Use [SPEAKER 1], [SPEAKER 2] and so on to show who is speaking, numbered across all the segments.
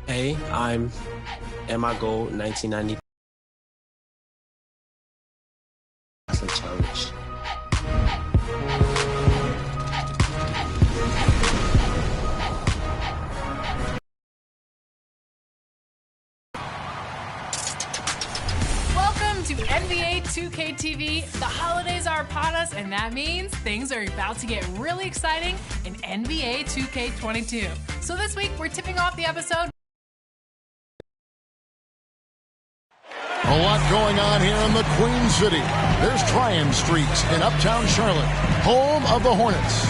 [SPEAKER 1] Hey, I'm Emma Gold, 1990. Challenge.
[SPEAKER 2] Welcome to NBA 2K TV. The holidays are upon us, and that means things are about to get really exciting in NBA 2K22. So this week, we're tipping off the episode.
[SPEAKER 3] A lot going on here in the Queen City. There's Tryon Street in Uptown Charlotte, home of the Hornets.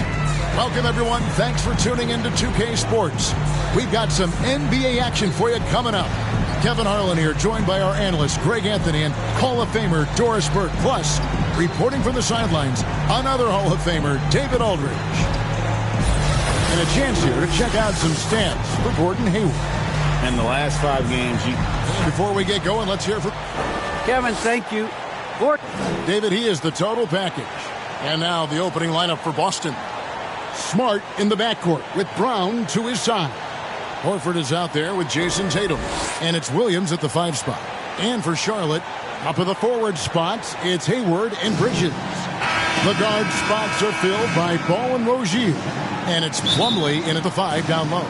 [SPEAKER 3] Welcome, everyone. Thanks for tuning into 2K Sports. We've got some NBA action for you coming up. Kevin Harlan here, joined by our analyst, Greg Anthony, and Hall of Famer, Doris Burke. Plus, reporting from the sidelines, another Hall of Famer, David Aldridge. And a chance here to check out some stats for Gordon Hayward.
[SPEAKER 4] In the last 5 games,
[SPEAKER 3] Before we get going, let's hear from
[SPEAKER 5] Kevin. Thank you. Gordon.
[SPEAKER 3] David, he is the total package. And now the opening lineup for Boston. Smart in the backcourt with Brown to his side. Horford is out there with Jason Tatum. And it's Williams at the 5 spot. And for Charlotte, up in the forward spots, it's Hayward and Bridges. The guard spots are filled by Ball and Rozier. And it's Plumlee in at the 5 down low.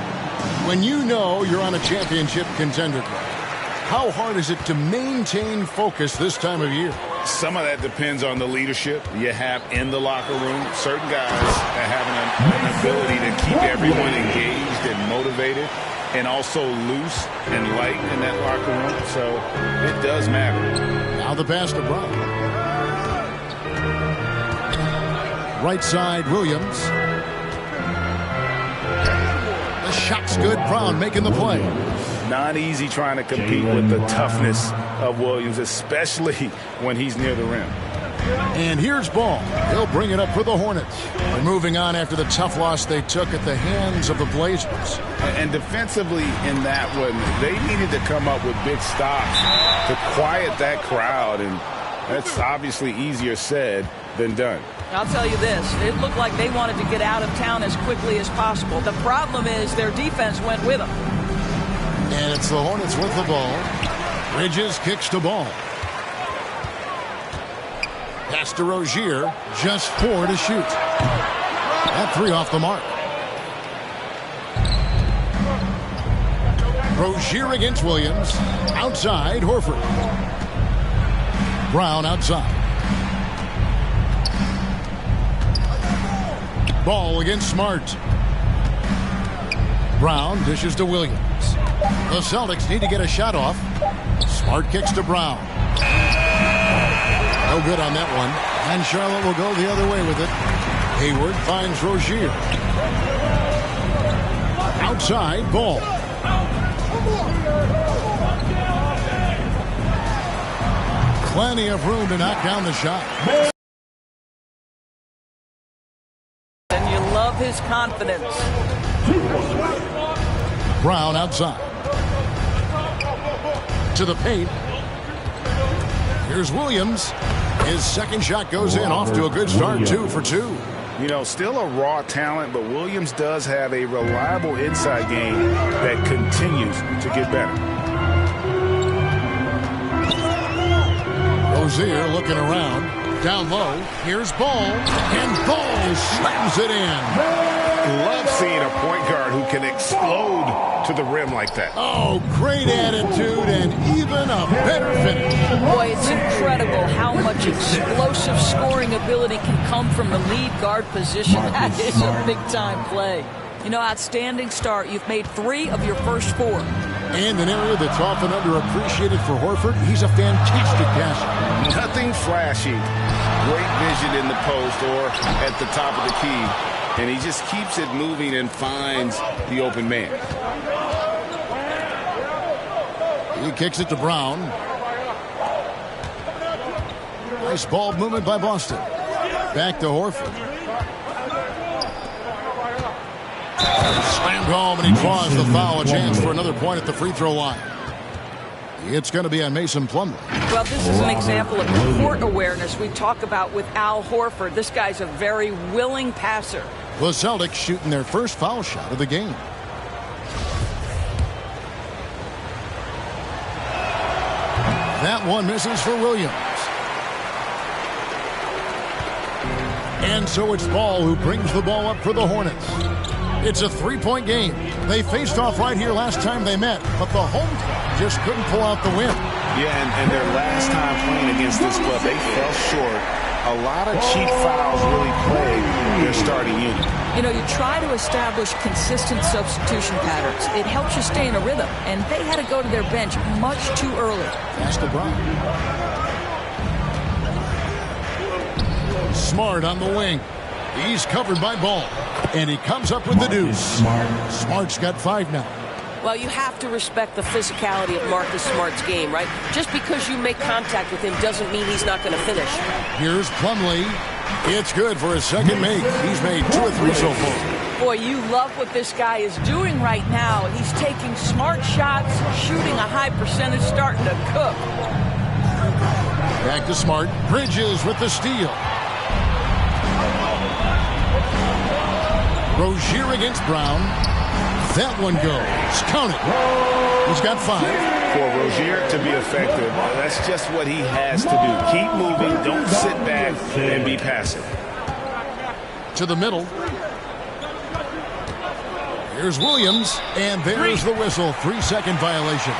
[SPEAKER 3] When you know you're on a championship contender club, how hard is it to maintain focus this time of year?
[SPEAKER 4] some of that depends on the leadership you have in the locker room. Certain guys are having an ability to keep everyone engaged and motivated and also loose and light in that locker room. So it does matter.
[SPEAKER 3] Now the pass to Brown. Right side, Williams. The shot's good. Brown making the play.
[SPEAKER 4] Not easy trying to compete with the toughness of Williams, especially when he's near the rim.
[SPEAKER 3] And here's Ball. He'll bring it up for the Hornets. They're moving on after the tough loss they took at the hands of the Blazers.
[SPEAKER 4] And defensively in that one, they needed to come up with big stops to quiet that crowd, and that's obviously easier said than done.
[SPEAKER 5] I'll tell you this, it looked like they wanted to get out of town as quickly as possible. The problem is their defense went with them.
[SPEAKER 3] And it's the Hornets with the ball. Bridges kicks to Ball. Pass to Rozier. Just 4 to shoot. That 3 off the mark. Rozier against Williams. Outside, Horford. Brown outside. Ball against Smart. Brown dishes to Williams. The Celtics need to get a shot off. Smart kicks to Brown. No good on that one. And Charlotte will go the other way with it. Hayward finds Rozier. Outside, Ball. Plenty of room to knock down the shot.
[SPEAKER 5] And you love his confidence.
[SPEAKER 3] Brown outside. To the paint. Here's Williams. His second shot goes in, off to a good start, 2 for 2.
[SPEAKER 4] You know, still a raw talent, but Williams does have a reliable inside game that continues to get better.
[SPEAKER 3] Rozier looking around. Down low. Here's Ball. And Ball slams it in.
[SPEAKER 4] Love seeing a point guard who can explode to the rim like that.
[SPEAKER 3] Oh, great attitude and even a better finish.
[SPEAKER 5] Boy, it's incredible how much explosive scoring ability can come from the lead guard position. That is a big-time play. You know, outstanding start. You've made 3 of your first 4.
[SPEAKER 3] And an area that's often underappreciated for Horford, he's a fantastic passer.
[SPEAKER 4] Nothing flashy. Great vision in the post or at the top of the key. And he just keeps it moving and finds the open man.
[SPEAKER 3] He kicks it to Brown. Nice ball movement by Boston. Back to Horford. Slammed home, and he draws the foul. A chance for another point at the free throw line. It's going to be on Mason Plumlee.
[SPEAKER 5] Well, this is an example of court awareness we talk about with Al Horford. This guy's a very willing passer.
[SPEAKER 3] The Celtics shooting their first foul shot of the game. That one misses for Williams. And so it's Ball who brings the ball up for the Hornets. It's a three-point game. They faced off right here last time they met, but the home club just couldn't pull out the win.
[SPEAKER 4] Yeah, and their last time playing against this club, they fell short. A lot of cheap fouls really plague their starting unit.
[SPEAKER 5] You know, you try to establish consistent substitution patterns. It helps you stay in a rhythm, and they had to go to their bench much too early.
[SPEAKER 3] Pass to Brown. Smart on the wing. He's covered by Ball, and he comes up with the deuce. Smart's got 5 now.
[SPEAKER 6] Well, you have to respect the physicality of Marcus Smart's game, right? Just because you make contact with him doesn't mean he's not going to finish.
[SPEAKER 3] Here's Plumlee. It's good for his second make. He's made 2 or 3 so far.
[SPEAKER 5] Boy, you love what this guy is doing right now. He's taking smart shots, shooting a high percentage, starting to cook.
[SPEAKER 3] Back to Smart. Bridges with the steal. Rozier against Brown. That one goes. Count it. He's got 5.
[SPEAKER 4] For Rozier to be effective, that's just what he has to do. Keep moving. Don't sit back and be passive.
[SPEAKER 3] To the middle. Here's Williams. And there's the whistle. 3-second violation.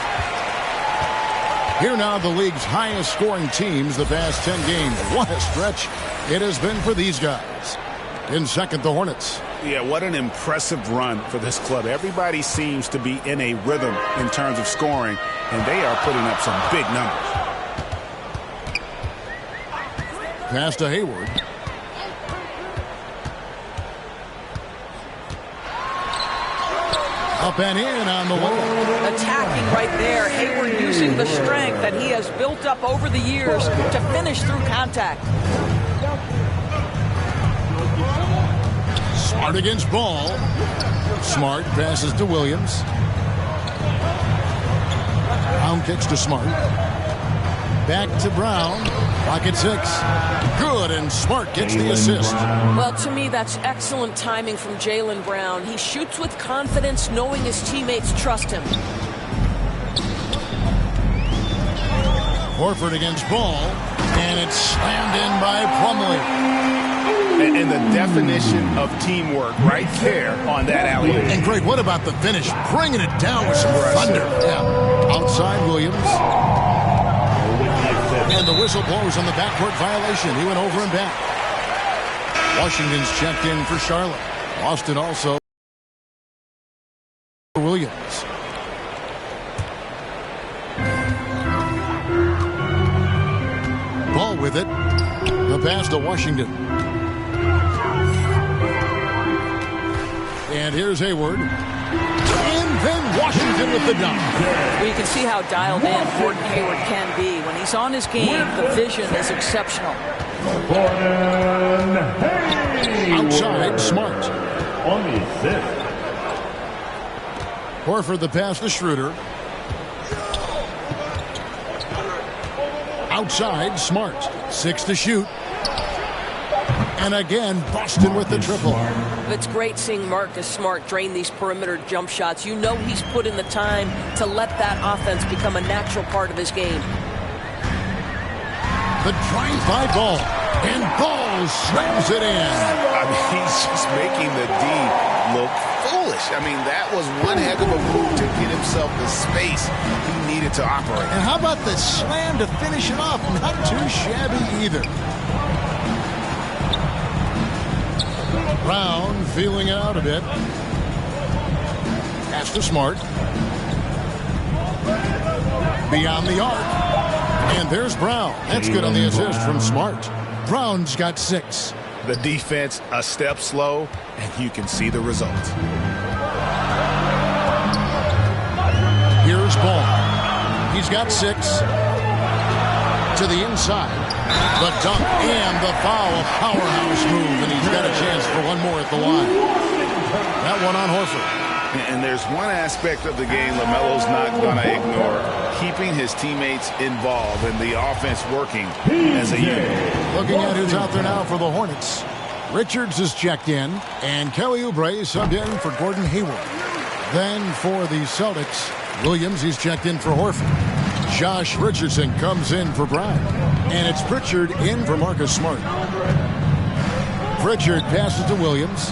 [SPEAKER 3] Here now the league's highest scoring teams the past 10 games. What a stretch it has been for these guys. In second, the Hornets.
[SPEAKER 4] Yeah, what an impressive run for this club. Everybody seems to be in a rhythm in terms of scoring, and they are putting up some big numbers.
[SPEAKER 3] Pass to Hayward. Up and in on the way.
[SPEAKER 5] Attacking right there. Hayward using the strength that he has built up over the years to finish through contact.
[SPEAKER 3] Smart against Ball. Smart passes to Williams. Brown kicks to Smart. Back to Brown. Pocket 6. Good, and Smart gets the assist.
[SPEAKER 6] Well, to me, that's excellent timing from Jaylen Brown. He shoots with confidence, knowing his teammates trust him.
[SPEAKER 3] Horford against Ball, and it's slammed in by Plumlee.
[SPEAKER 4] And the definition of teamwork right there on that alley-oop.
[SPEAKER 3] And Greg, what about the finish? Bringing it down with some thunder. Yeah. Outside Williams. And the whistle blows on the backcourt violation. He went over and back. Washington's checked in for Charlotte. Boston also for Williams. Ball with it. The pass to Washington. And here's Hayward. And then Washington with the dunk.
[SPEAKER 5] Well, you can see how dialed in Gordon Hayward can be. When he's on his game, the vision is exceptional.
[SPEAKER 3] Outside, Smart.
[SPEAKER 7] On the assist.
[SPEAKER 3] Horford the pass to Schroeder. Outside, Smart. 6 to shoot. And again, Boston with the triple.
[SPEAKER 6] It's great seeing Marcus Smart drain these perimeter jump shots. You know he's put in the time to let that offense become a natural part of his game.
[SPEAKER 3] The drive by Ball. And Ball slams it in.
[SPEAKER 4] I mean, he's just making the D look foolish. I mean, that was one heck of a move to get himself the space he needed to operate.
[SPEAKER 3] And how about the slam to finish it off? Not too shabby either. Brown feeling it out a bit. Pass to Smart. Beyond the arc. And there's Brown. That's good on the assist from Smart. Brown's got 6.
[SPEAKER 4] The defense a step slow, and you can see the result.
[SPEAKER 3] Here's Ball. He's got 6. To the inside. The dunk and the foul. A powerhouse move, and he's got a chance for one more at the line. That one on Horford.
[SPEAKER 4] And there's one aspect of the game LaMelo's not going to ignore. Keeping his teammates involved and the offense working as a unit.
[SPEAKER 3] Looking at who's out there now for the Hornets. Richards is checked in, and Kelly Oubre subbed in for Gordon Hayward. Then for the Celtics, Williams, he's checked in for Horford. Josh Richardson comes in for Brown. And it's Pritchard in for Marcus Smart. Pritchard passes to Williams.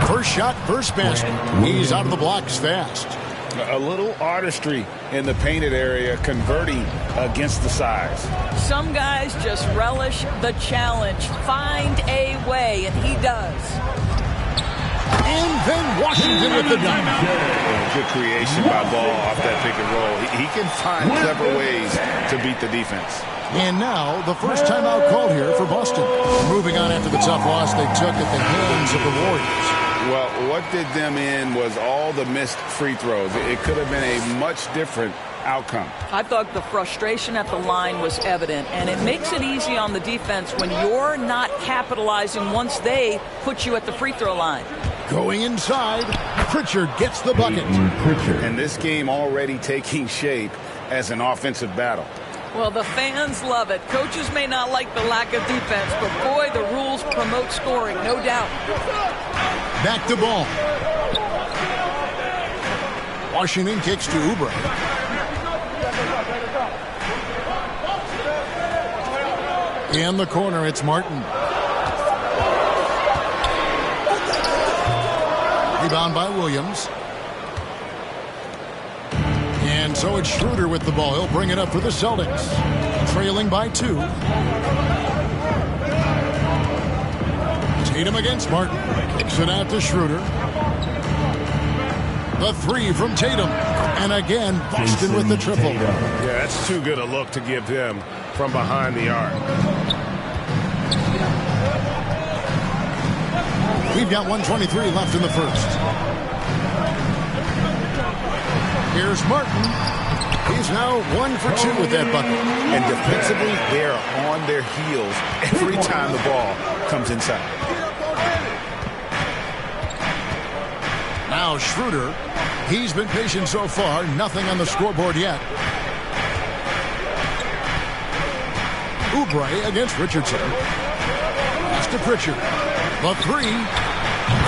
[SPEAKER 3] First shot, first basket. He's out of the blocks fast.
[SPEAKER 4] A little artistry in the painted area, converting against the size.
[SPEAKER 5] Some guys just relish the challenge. Find a way, and he does.
[SPEAKER 3] And then Washington with the dunk.
[SPEAKER 4] Good creation by Ball off that pick and roll. He can find clever ways to beat the defense.
[SPEAKER 3] And now the first timeout called here for Boston. Moving on after the tough loss they took at the hands of the Warriors.
[SPEAKER 4] Well, what did them in was all the missed free throws. It could have been a much different outcome.
[SPEAKER 5] I thought the frustration at the line was evident, and it makes it easy on the defense when you're not capitalizing once they put you at the free throw line.
[SPEAKER 3] Going inside, Pritchard gets the bucket.
[SPEAKER 4] And this game already taking shape as an offensive battle.
[SPEAKER 5] Well, the fans love it. Coaches may not like the lack of defense, but boy, the rules promote scoring, no doubt.
[SPEAKER 3] Back to Ball. Washington kicks to Oubre. In the corner, it's Martin. Rebound by Williams. And so it's Schroeder with the ball. He'll bring it up for the Celtics. Trailing by 2. Tatum against Martin. Kicks it out to Schroeder. The 3 from Tatum. And again, Boston with the triple.
[SPEAKER 7] Yeah, that's too good a look to give him from behind the arc.
[SPEAKER 3] We've got 1:23 left in the first. Here's Martin. He's now 1 for 2 with that bucket.
[SPEAKER 4] And defensively, they're on their heels every time the ball comes inside.
[SPEAKER 3] Now Schroeder. He's been patient so far. Nothing on the scoreboard yet. Oubre against Richardson. Pass to Pritchard. The 3.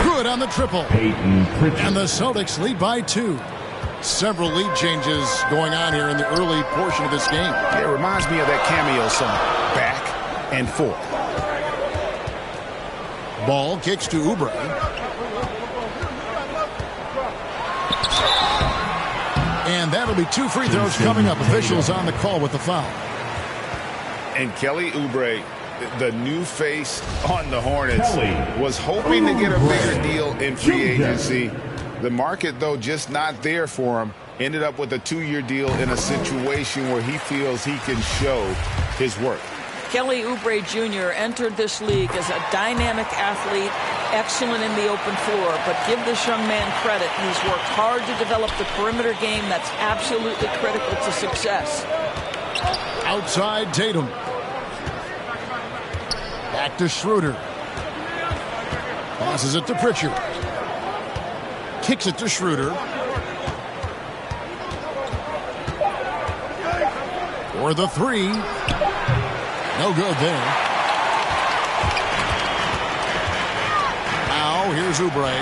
[SPEAKER 3] Good on the triple. And the Celtics lead by 2. Several lead changes going on here in the early portion of this game.
[SPEAKER 4] It reminds me of that cameo song, Back and Forth.
[SPEAKER 3] Ball kicks to Oubre. And that'll be 2 free throws coming up. Officials on the call with the foul.
[SPEAKER 4] And Kelly Oubre, the new face on the Hornets, was hoping to get a bigger deal in free agency. The market, though, just not there for him. Ended up with a 2-year deal in a situation where he feels he can show his work.
[SPEAKER 5] Kelly Oubre Jr. entered this league as a dynamic athlete, excellent in the open floor, but give this young man credit. He's worked hard to develop the perimeter game that's absolutely critical to success.
[SPEAKER 3] Outside Tatum. Back to Schroeder. Passes it to Pritchard. Kicks it to Schroeder. For the 3. No good there. Now here's Oubre.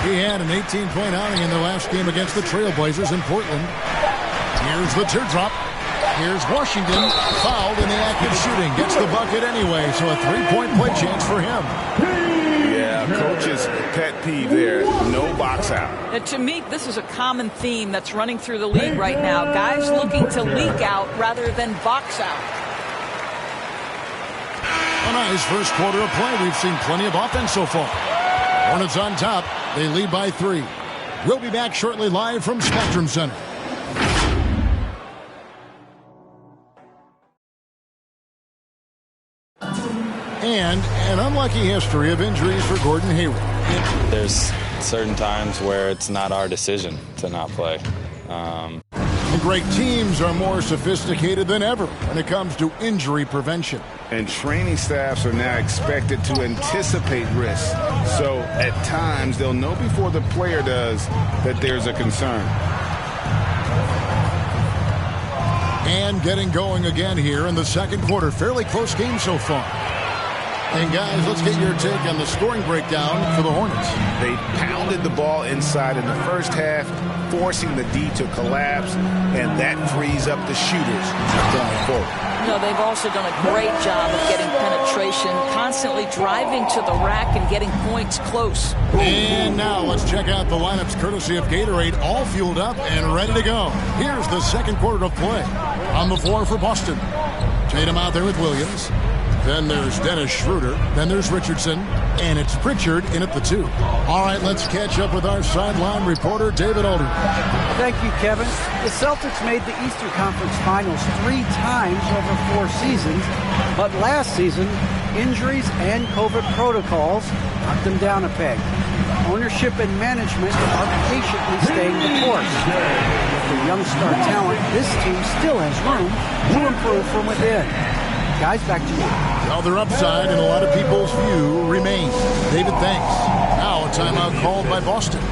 [SPEAKER 3] He had an 18-point outing in their last game against the Trailblazers in Portland. Here's the teardrop. Here's Washington, fouled in the act of shooting. Gets the bucket anyway, so a 3-point play chance for him.
[SPEAKER 4] Yeah, coach's pet peeve there. No box out.
[SPEAKER 5] And to me, this is a common theme that's running through the league right now. Guys looking to leak out rather than box out.
[SPEAKER 3] A nice first quarter of play. We've seen plenty of offense so far. Hornets on top. They lead by 3. We'll be back shortly live from Spectrum Center. And an unlucky history of injuries for Gordon Hayward.
[SPEAKER 8] There's certain times where it's not our decision to not play.
[SPEAKER 3] The great teams are more sophisticated than ever when it comes to injury prevention.
[SPEAKER 4] And training staffs are now expected to anticipate risks. So at times they'll know before the player does that there's a concern.
[SPEAKER 3] And getting going again here in the second quarter. Fairly close game so far. And guys, let's get your take on the scoring breakdown for the Hornets.
[SPEAKER 4] They pounded the ball inside in the first half, forcing the D to collapse, and that frees up the shooters going forward.
[SPEAKER 5] They've also done a great job of getting penetration, constantly driving to the rack and getting points close.
[SPEAKER 3] And now let's check out the lineups courtesy of Gatorade, all fueled up and ready to go. Here's the second quarter of play. On the floor for Boston, Tatum out there with Williams. Then there's Dennis Schroeder. Then there's Richardson. And it's Pritchard in at the 2. All right, let's catch up with our sideline reporter, David Aldridge.
[SPEAKER 9] Thank you, Kevin. The Celtics made the Eastern Conference Finals 3 times over 4 seasons. But last season, injuries and COVID protocols knocked them down a peg. Ownership and management are patiently staying the course. With the young star talent, this team still has room to improve from within. Guys, back to you.
[SPEAKER 3] Well, their upside in a lot of people's view remains. David, thanks. Now a timeout called by Boston.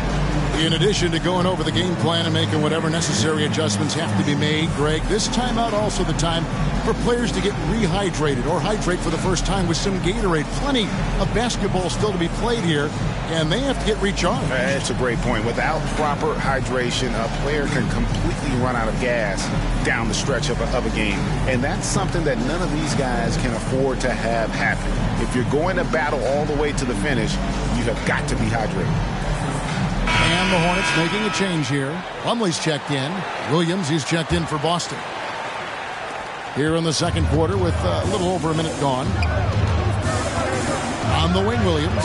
[SPEAKER 3] In addition to going over the game plan and making whatever necessary adjustments have to be made, Greg, this timeout also the time for players to get rehydrated or hydrate for the first time with some Gatorade. Plenty of basketball still to be played here, and they have to get recharged.
[SPEAKER 4] That's a great point. Without proper hydration, a player can completely run out of gas down the stretch of a game. And that's something that none of these guys can afford to have happen. If you're going to battle all the way to the finish, you have got to be hydrated.
[SPEAKER 3] And the Hornets making a change here. Plumlee's checked in. Williams, he's checked in for Boston. Here in the second quarter with a little over a minute gone. On the wing, Williams.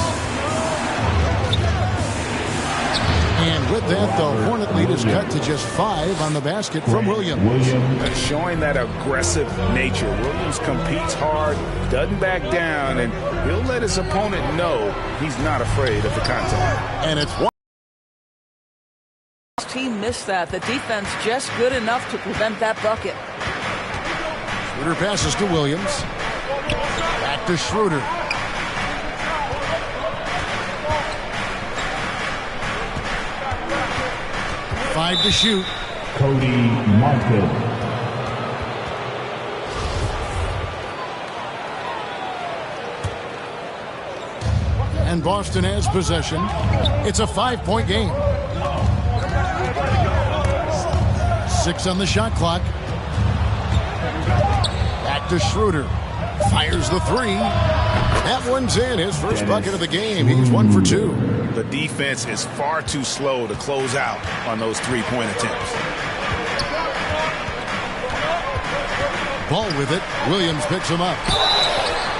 [SPEAKER 3] And with that, the Hornet lead is cut to just 5 on the basket from Williams.
[SPEAKER 4] Showing that aggressive nature. Williams competes hard, doesn't back down, and he'll let his opponent know he's not afraid of the contact.
[SPEAKER 3] And it's
[SPEAKER 5] Team missed that. The defense just good enough to prevent that bucket.
[SPEAKER 3] Schroeder passes to Williams. Back to Schroeder. Five to shoot.
[SPEAKER 10] Cody Martin.
[SPEAKER 3] And Boston has possession. It's a 5-point game. 6 on the shot clock. Back to Schroeder. Fires the 3. That one's in. His first bucket of the game. He's 1 for 2.
[SPEAKER 4] The defense is far too slow to close out on those 3-point attempts.
[SPEAKER 3] Ball with it. Williams picks him up.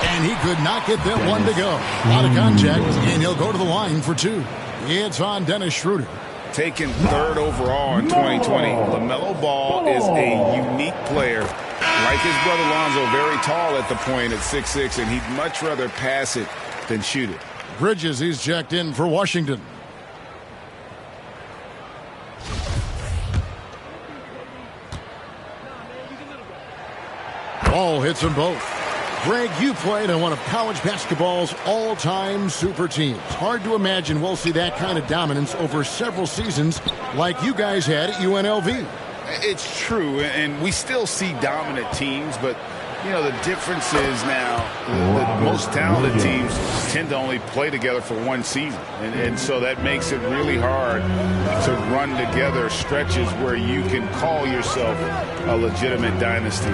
[SPEAKER 3] And he could not get that one to go. Out of contact, and he'll go to the line for 2. It's on Dennis Schroeder.
[SPEAKER 4] Taken 3rd overall in 2020, LaMelo Ball is a unique player. Like his brother Lonzo, very tall at the point at 6'6", and he'd much rather pass it than shoot it.
[SPEAKER 3] Bridges, he's checked in for Washington. Ball hits them both. Greg, you played on one of college basketball's all-time super teams. Hard to imagine we'll see that kind of dominance over several seasons like you guys had at UNLV.
[SPEAKER 4] It's true, and we still see dominant teams, but, you know, the difference is now the most talented teams tend to only play together for one season. And so that makes it really hard to run together stretches where you can call yourself a legitimate dynasty.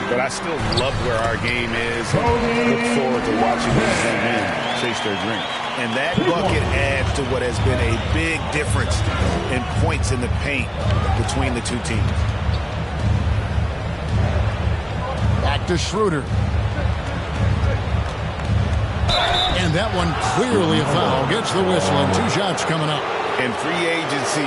[SPEAKER 4] But I still love where our game is and look forward to watching these young men chase their dream. And that bucket adds to what has been a big difference in points in the paint between the two teams.
[SPEAKER 3] Back to Schroeder. And that one clearly a foul. Gets the whistle and 2 shots coming up.
[SPEAKER 4] And free agency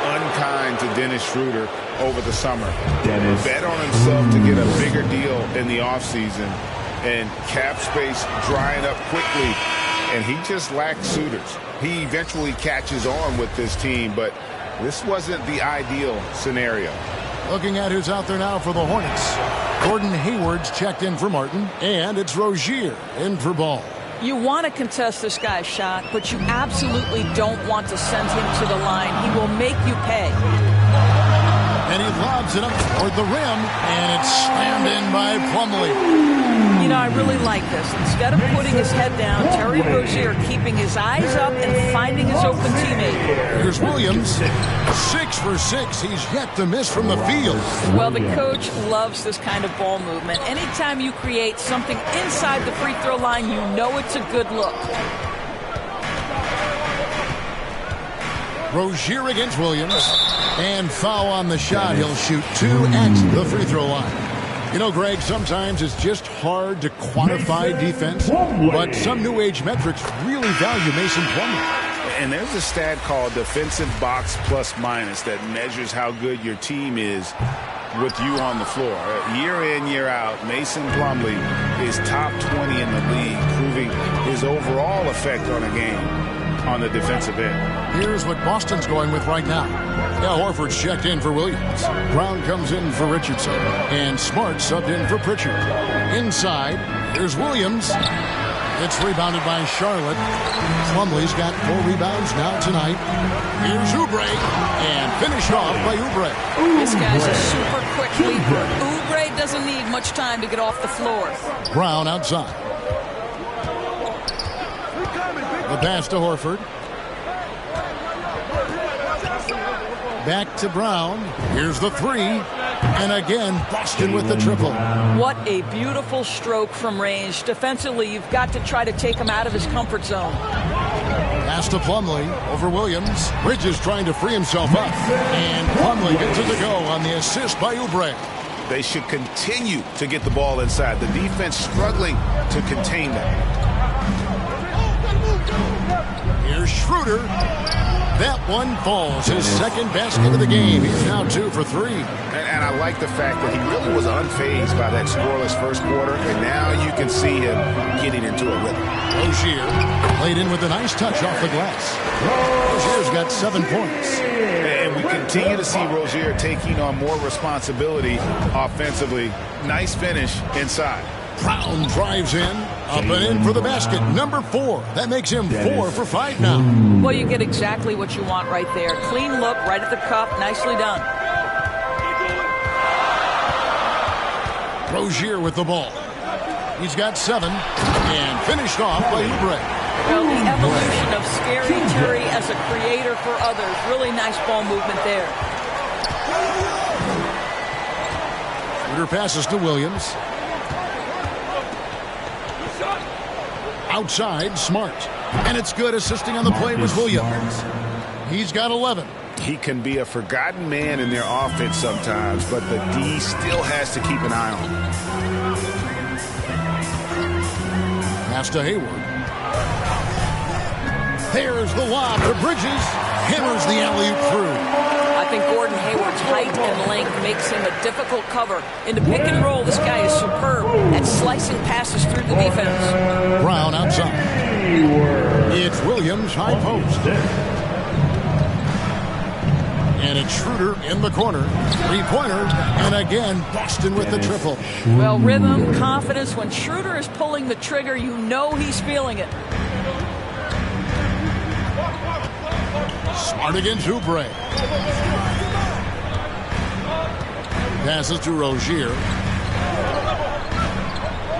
[SPEAKER 4] unkind to Dennis Schroeder over the summer. Bet on himself to get a bigger deal in the offseason, and cap space drying up quickly, and he just lacked suitors. He eventually catches on with this team, but this wasn't the ideal scenario.
[SPEAKER 3] Looking at who's out there now for the Hornets. Gordon Hayward's checked in for Martin, and it's Rozier in for Ball.
[SPEAKER 5] You want to contest this guy's shot, but you absolutely don't want to send him to the line. He will make you pay.
[SPEAKER 3] And he lobs it up toward the rim, and it's slammed in by Plumlee.
[SPEAKER 5] You know, I really like this. Instead of putting his head down, Terry Rozier keeping his eyes up and finding his open teammate.
[SPEAKER 3] Here's Williams. 6 for 6. He's yet to miss from the field.
[SPEAKER 5] Well, the coach loves this kind of ball movement. Anytime you create something inside the free throw line, you know it's a good look.
[SPEAKER 3] Rozier against Williams. And foul on the shot. He'll shoot 2 at the free throw line. You know, Greg, sometimes it's just hard to quantify defense, but some new age metrics really value Mason Plumlee.
[SPEAKER 4] And there's a stat called defensive box plus minus that measures how good your team is with you on the floor. Year in, year out, Mason Plumlee is top 20 in the league, proving his overall effect on a game on the defensive end.
[SPEAKER 3] Here's what Boston's going with right now. Al Horford's checked in for Williams. Brown comes in for Richardson. And Smart subbed in for Pritchard. Inside, here's Williams. It's rebounded by Charlotte. Plumlee's got 4 rebounds now tonight. Here's Oubre. And finished off by Oubre.
[SPEAKER 5] This guy's a super quick leaper. Oubre doesn't need much time to get off the floor.
[SPEAKER 3] Brown outside. The pass to Horford. Back to Brown. Here's the 3. And again, Boston with the triple.
[SPEAKER 5] What a beautiful stroke from range. Defensively, you've got to try to take him out of his comfort zone.
[SPEAKER 3] Pass to Plumlee over Williams. Bridges trying to free himself up. And Plumlee gets it to go on the assist by Oubre.
[SPEAKER 4] They should continue to get the ball inside. The defense struggling to contain that.
[SPEAKER 3] Here's Schroeder. That one falls. His second basket of the game. He's now 2 for 3.
[SPEAKER 4] And I like the fact that he really was unfazed by that scoreless first quarter, and now you can see him getting into a rhythm.
[SPEAKER 3] Rozier laid in with a nice touch off the glass. Rozier's got 7 points.
[SPEAKER 4] And we continue to see Rozier taking on more responsibility offensively. Nice finish inside.
[SPEAKER 3] Brown drives in, up and in for the basket. Number 4. That makes him 4 for 5 now.
[SPEAKER 5] Well, you get exactly what you want right there. Clean look, right at the cup. Nicely done.
[SPEAKER 3] Rozier with the ball. He's got 7 and finished off by Oubre.
[SPEAKER 5] Well, the evolution of Scary Terry as a creator for others. Really nice ball movement there.
[SPEAKER 3] Schroeder passes to Williams. Outside, Smart. And it's good. Assisting on the play was Williams. He's got 11.
[SPEAKER 4] He can be a forgotten man in their offense sometimes, but the D still has to keep an eye on him.
[SPEAKER 3] Pass to Hayward. There's the lob to Bridges. Hammers the alley-oop through.
[SPEAKER 5] I think Gordon Hayward's height and length makes him a difficult cover. In the pick and roll, this guy is superb at slicing passes through the defense.
[SPEAKER 3] Brown outside. It's Williams, high post. And it's Schroeder in the corner. 3-pointer. And again, Boston with the triple.
[SPEAKER 5] Well, rhythm, confidence. When Schroeder is pulling the trigger, you know he's feeling it.
[SPEAKER 3] Smart against Oubre. Passes to Rozier.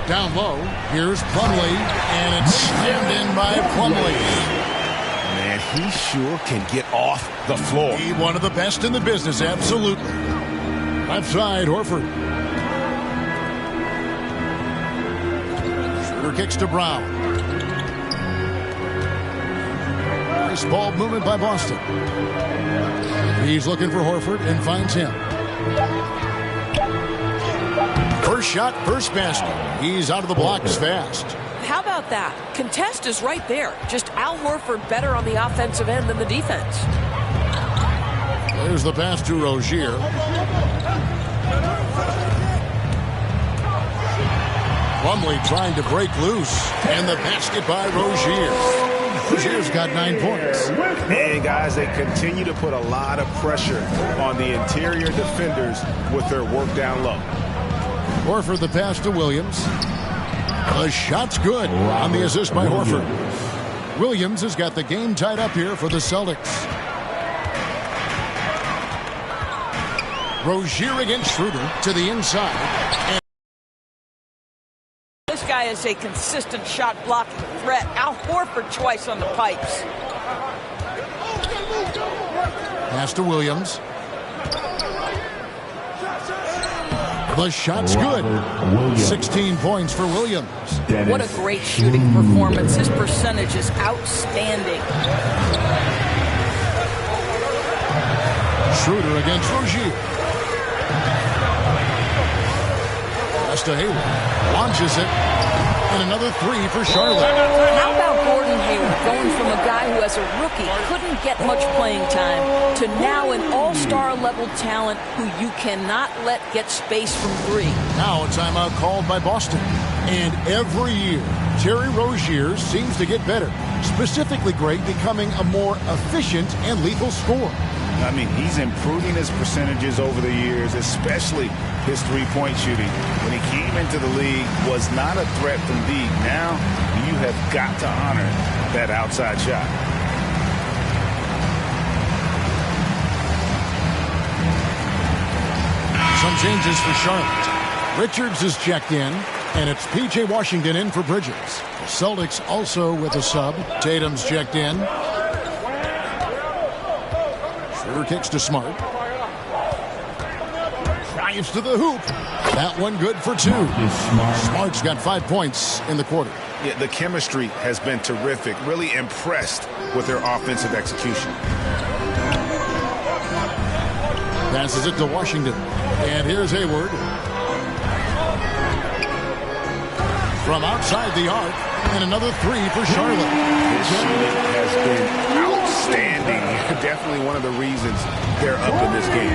[SPEAKER 3] Down low. Here's Plumlee. And it's slammed in by Plumlee.
[SPEAKER 4] Man, he sure can get off the floor.
[SPEAKER 3] He's one of the best in the business, absolutely. Left side, Horford. Schroeder kicks to Brown. Nice ball movement by Boston. He's looking for Horford and finds him. First shot, first basket. He's out of the blocks fast.
[SPEAKER 6] How about that? Contest is right there. Just Al Horford better on the offensive end than the defense.
[SPEAKER 3] There's the pass to Rozier. Plumlee trying to break loose. And the basket by Rozier. Rozier's got 9 points.
[SPEAKER 4] And guys, they continue to put a lot of pressure on the interior defenders with their work down low.
[SPEAKER 3] Horford the pass to Williams. The shot's good on the assist by Horford. Williams has got the game tied up here for the Celtics. Rozier against Schroeder to the inside. And
[SPEAKER 5] this guy is a consistent shot blocking threat. Al Horford twice on the pipes.
[SPEAKER 3] pass to Williams. The shot's good. 16 points for Williams.
[SPEAKER 5] What a great shooting performance. His percentage is outstanding.
[SPEAKER 3] Schroeder against Rozier. Pass to Hayward. Launches it. And another three for Charlotte.
[SPEAKER 5] How about Gordon Hayward going from a guy who as a rookie couldn't get much playing time to now an all-star level talent who you cannot let get space from three.
[SPEAKER 3] Now a timeout called by Boston. And every year, Terry Rozier seems to get better. Specifically great, becoming a more efficient and lethal scorer.
[SPEAKER 4] I mean, he's improving his percentages over the years, especially his three-point shooting. When he came into the league, was not a threat from deep. Now, you have got to honor that outside shot.
[SPEAKER 3] Some changes for Charlotte. Richards is checked in, and it's P.J. Washington in for Bridges. The Celtics also with a sub. Tatum's checked in. Schroeder kicks to Smart. Drives to the hoop. That one good for two. Smart's got 5 points in the quarter.
[SPEAKER 4] Yeah, the chemistry has been terrific. Really impressed with their offensive execution.
[SPEAKER 3] Passes it to Washington. And here's Hayward. From outside the arc. And another three for Charlotte.
[SPEAKER 4] His shooting has been outstanding. Definitely one of the reasons they're up in this game.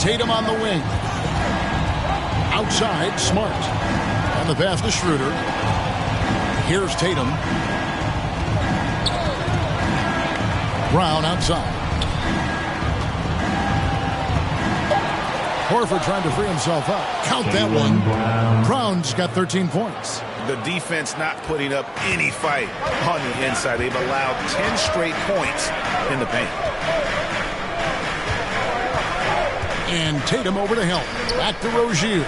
[SPEAKER 3] Tatum on the wing. Outside, Smart. And the pass to Schroeder. Here's Tatum. Brown outside. Horford trying to free himself up. Count that one. Brown's got 13 points.
[SPEAKER 4] The defense not putting up any fight on the inside. They've allowed 10 straight points in the paint.
[SPEAKER 3] And Tatum over to help. Back to Rozier.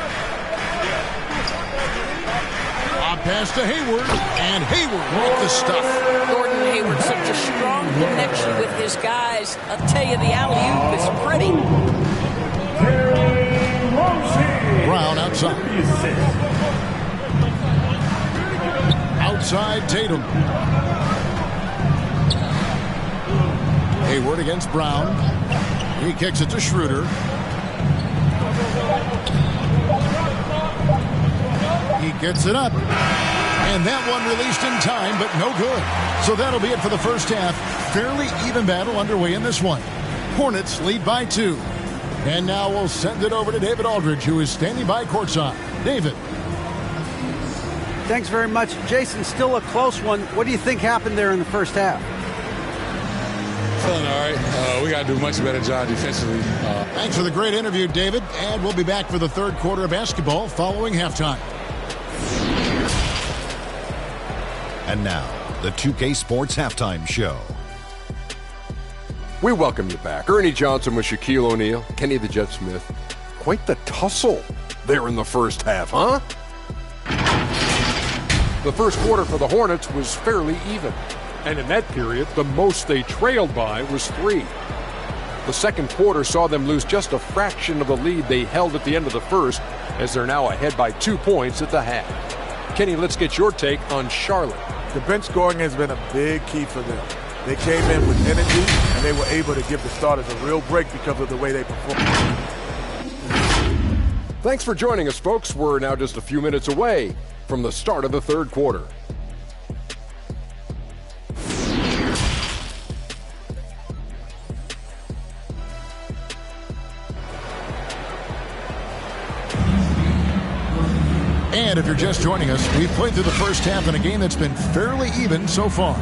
[SPEAKER 3] A pass to Hayward. And Hayward with the stuff.
[SPEAKER 5] Gordon Hayward, such a strong connection with his guys. I'll tell you, the alley-oop is pretty.
[SPEAKER 3] Brown outside. Outside Tatum. Hayward against Brown. He kicks it to Schroeder. He gets it up. And that one released in time, but no good. So that'll be it for the first half. Fairly even battle underway in this one. Hornets lead by 2. And now we'll send it over to David Aldridge, who is standing by courtside. David.
[SPEAKER 9] Thanks very much. Jason, still a close one. What do you think happened there in the first half?
[SPEAKER 11] Feeling all right. We got to do a much better job defensively.
[SPEAKER 3] Thanks for the great interview, David. And we'll be back for the third quarter of basketball following halftime.
[SPEAKER 12] And now, the 2K Sports Halftime Show.
[SPEAKER 13] We welcome you back. Ernie Johnson with Shaquille O'Neal, Kenny the Jet Smith. Quite the tussle there in the first half, huh? The first quarter for the Hornets was fairly even.
[SPEAKER 14] And in that period, the most they trailed by was 3.
[SPEAKER 13] The second quarter saw them lose just a fraction of the lead they held at the end of the first, as they're now ahead by 2 points at the half. Kenny, let's get your take on Charlotte.
[SPEAKER 15] The bench scoring has been a big key for them. They came in with energy, and they were able to give the starters a real break because of the way they performed.
[SPEAKER 13] Thanks for joining us, folks. We're now just a few minutes away from the start of the third quarter.
[SPEAKER 3] And if you're just joining us, we've played through the first half in a game that's been fairly even so far.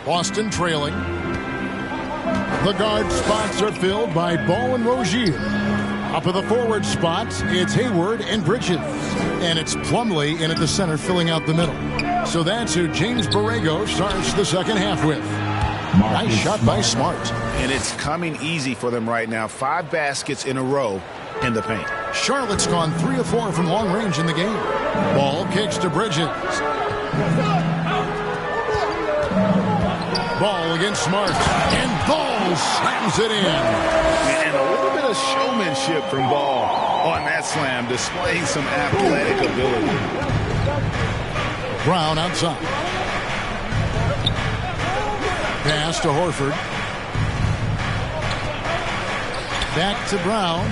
[SPEAKER 3] Boston trailing. The guard spots are filled by Ball and Rozier. Up at the forward spots, it's Hayward and Bridges. And it's Plumlee in at the center filling out the middle. So that's who James Borrego starts the second half with. Nice shot by Smart.
[SPEAKER 4] And it's coming easy for them right now. 5 baskets in a row in the paint.
[SPEAKER 3] Charlotte's gone 3 of 4 from long range in the game. Ball kicks to Bridges. Ball against Smart. And Ball slams it in.
[SPEAKER 4] And a little bit of showmanship from Ball on that slam, displaying some athletic ability.
[SPEAKER 3] Brown outside. Pass to Horford. Back to Brown.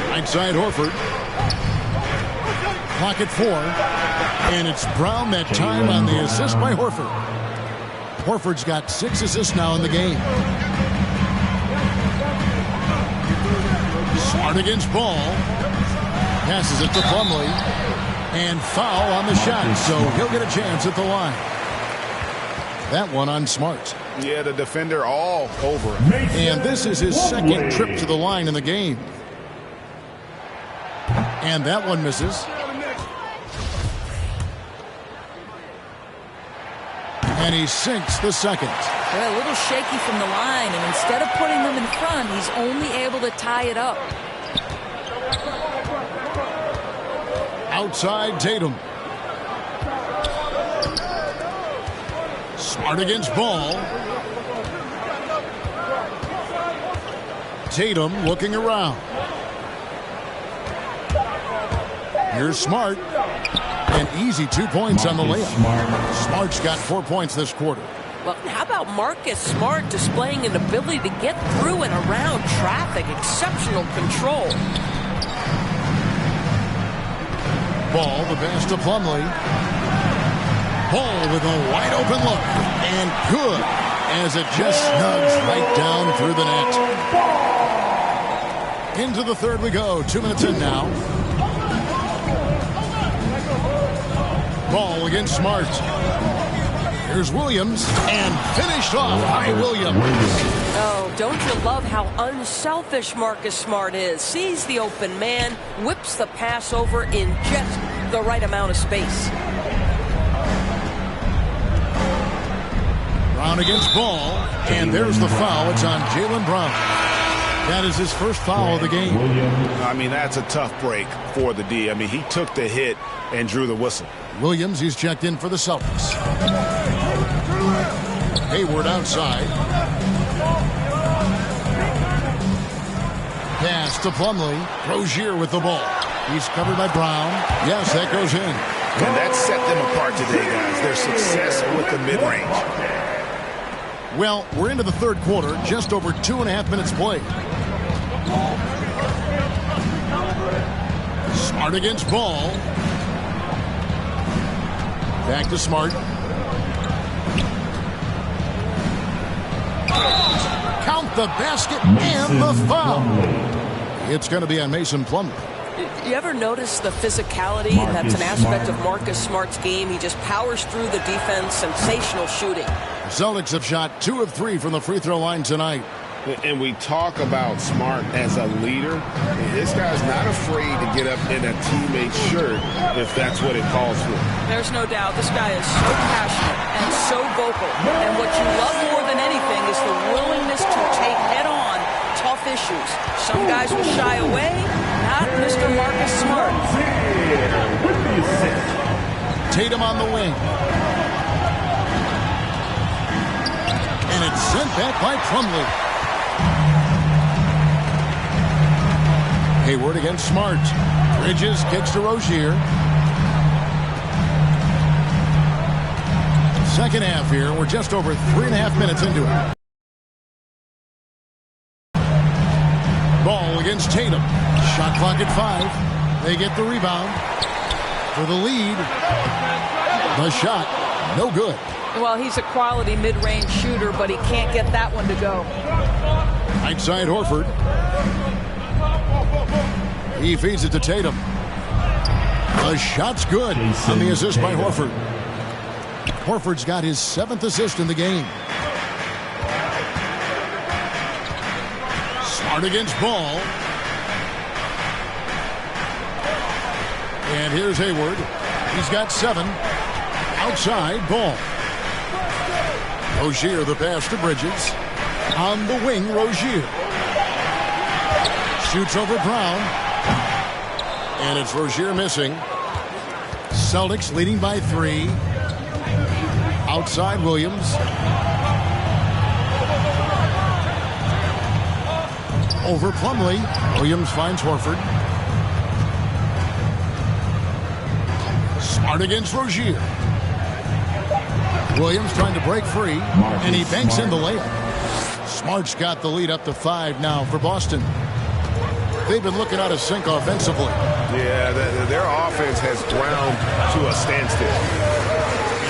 [SPEAKER 3] Right side Horford. Clock at 4. And it's Brown that time on the assist by Horford. Horford's got 6 assists now in the game. Smart against Ball. Passes it to Plumlee. And foul on the shot, so he'll get a chance at the line. That one on Smart.
[SPEAKER 4] Yeah, the defender all over him.
[SPEAKER 3] And this is his second trip to the line in the game. And that one misses. And he sinks the second.
[SPEAKER 5] They're a little shaky from the line, and instead of putting them in front, he's only able to tie it up.
[SPEAKER 3] Outside Tatum. Smart against Ball. Tatum looking around. Here's Smart. An easy 2 points on the layup. Smart's got 4 points this quarter.
[SPEAKER 6] Well, how about Marcus Smart displaying an ability to get through and around traffic? Exceptional control.
[SPEAKER 3] Ball, the pass to Plumlee. Ball with a wide open look. And good, as it just snugs right down through the net. Into the third we go. 2 minutes in now. Ball against Smart. Here's Williams, and finished off by Williams.
[SPEAKER 6] Oh, don't you love how unselfish Marcus Smart is? Sees the open man, whips the pass over in just the right amount of space.
[SPEAKER 3] Brown against Ball, and there's the foul. It's on Jaylen Brown. That is his first foul of the game.
[SPEAKER 4] I mean, that's a tough break for the D. I mean, he took the hit and drew the whistle.
[SPEAKER 3] Williams, he's checked in for the Celtics. Hayward outside. Pass to Plumlee. Rozier with the ball. He's covered by Brown. Yes, that goes in.
[SPEAKER 4] And that set them apart today, guys. Their success with the mid-range.
[SPEAKER 3] Well, we're into the third quarter. Just over 2.5 minutes played. Smart against Ball. Back to Smart. Count the basket and the foul. It's going to be on Mason Plumlee.
[SPEAKER 6] You ever notice the physicality? That's an aspect of Marcus Smart's game. He just powers through the defense. Sensational shooting.
[SPEAKER 3] Celtics have shot 2 of 3 from the free throw line tonight.
[SPEAKER 7] And we talk about Smart as a leader. This guy's not afraid to get up in a teammate's shirt if that's what it calls for.
[SPEAKER 6] There's no doubt. This guy is so passionate and so vocal. And what you love more than anything is the willingness to take head-on tough issues. Some guys will shy away. Not Mr. Marcus Smart.
[SPEAKER 3] Tatum on the wing. And it's sent back by Plumlee. Hayward against Smart. Bridges kicks to Rozier. Second half here. We're just over 3.5 minutes into it. Ball against Tatum. Shot clock at 5. They get the rebound. For the lead. The shot. No good.
[SPEAKER 5] Well, he's a quality mid-range shooter, but he can't get that one to go.
[SPEAKER 3] Right side Horford. He feeds it to Tatum. The shot's good on the assist by Horford. Horford's got his 7th assist in the game. Smart against Ball. And here's Hayward. He's got 7. Outside, Ball. Rozier, the pass to Bridges. On the wing, Rozier. Shoots over Brown. And it's Rozier missing. Celtics leading by 3. Outside, Williams. Over Plumlee. Williams finds Horford. Smart against Rozier. Williams trying to break free, and he banks in the layup. Smart's got the lead up to 5 now for Boston. They've been looking out of sync offensively.
[SPEAKER 7] Yeah, their offense has ground to a standstill.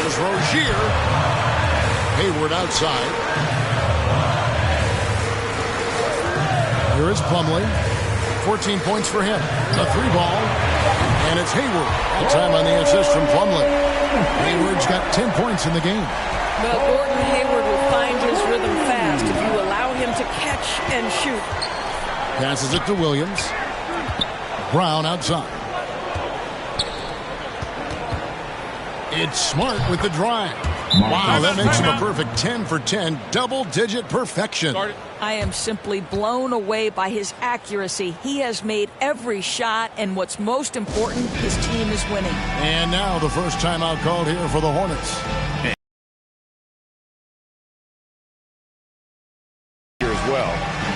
[SPEAKER 3] Here's Rozier. Hayward outside. Here is Plumlee. 14 points for him. A 3-ball. And it's Hayward. That time on the assist from Plumlee. Hayward's got 10 points in the game.
[SPEAKER 6] Well, Gordon Hayward will find his rhythm fast if you allow him to catch and shoot.
[SPEAKER 3] Passes it to Williams. Brown outside. It's Smart with the drive. Wow, that makes him a perfect 10 for 10, double-digit perfection.
[SPEAKER 5] I am simply blown away by his accuracy. He has made every shot, and what's most important, his team is winning.
[SPEAKER 3] And now the first timeout called here for the Hornets.
[SPEAKER 4] Here as well,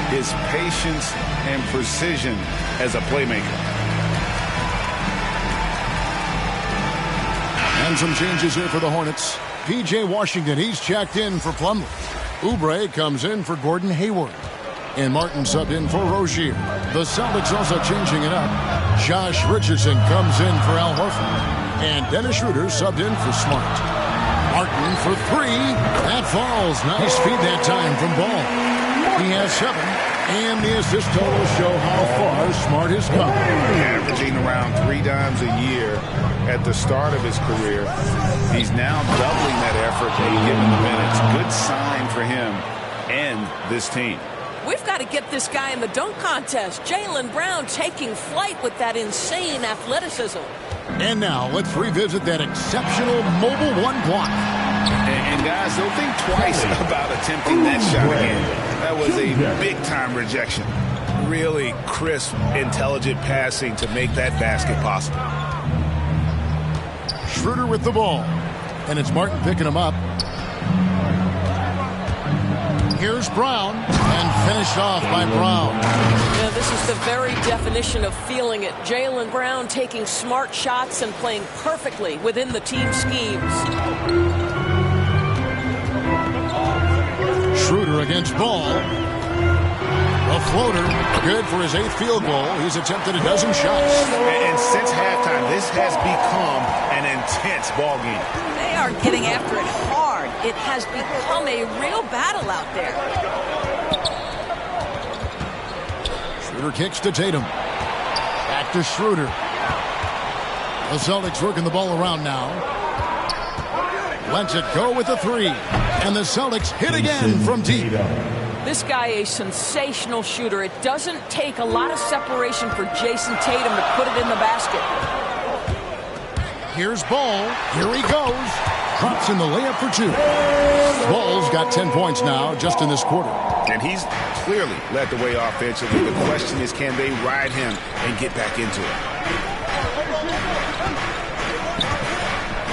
[SPEAKER 4] his patience and precision as a playmaker.
[SPEAKER 3] And some changes here for the Hornets. P.J. Washington, he's checked in for Plumlee. Oubre comes in for Gordon Hayward. And Martin subbed in for Rozier. The Celtics also changing it up. Josh Richardson comes in for Al Horford. And Dennis Schroeder subbed in for Smart. Martin for 3. That falls. Nice feed that time from Ball. He has 7. And the assist totals show how far Smart has come.
[SPEAKER 4] Averaging around 3 dimes a year at the start of his career. He's now doubling that effort when given the minutes. Good sign for him and this team.
[SPEAKER 6] We've got to get this guy in the dunk contest. Jaylen Brown taking flight with that insane athleticism.
[SPEAKER 3] And now let's revisit that exceptional mobile 1 block.
[SPEAKER 4] And guys, don't think twice about attempting that shot again. That was a big-time rejection. Really crisp, intelligent passing to make that basket possible.
[SPEAKER 3] Schroeder with the ball. And it's Martin picking him up. Here's Brown. And finished off by Brown.
[SPEAKER 6] Yeah, this is the very definition of feeling it. Jaylen Brown taking smart shots and playing perfectly within the team schemes.
[SPEAKER 3] Schroeder against Ball. A floater, good for his 8th field goal. He's attempted a dozen shots.
[SPEAKER 4] And since halftime, this has become an intense ball game.
[SPEAKER 5] They are getting after it hard. It has become a real battle out there.
[SPEAKER 3] Schroeder kicks to Tatum. Back to Schroeder. The Celtics working the ball around now. Lets it go with a 3. And the Celtics hit again from deep.
[SPEAKER 6] This guy a sensational shooter. It doesn't take a lot of separation for Jason Tatum to put it in the basket.
[SPEAKER 3] Here's Ball. Here he goes. Drops in the layup for 2. Ball's got 10 points now just in this quarter.
[SPEAKER 4] And he's clearly led the way offensively. The question is, can they ride him and get back into it?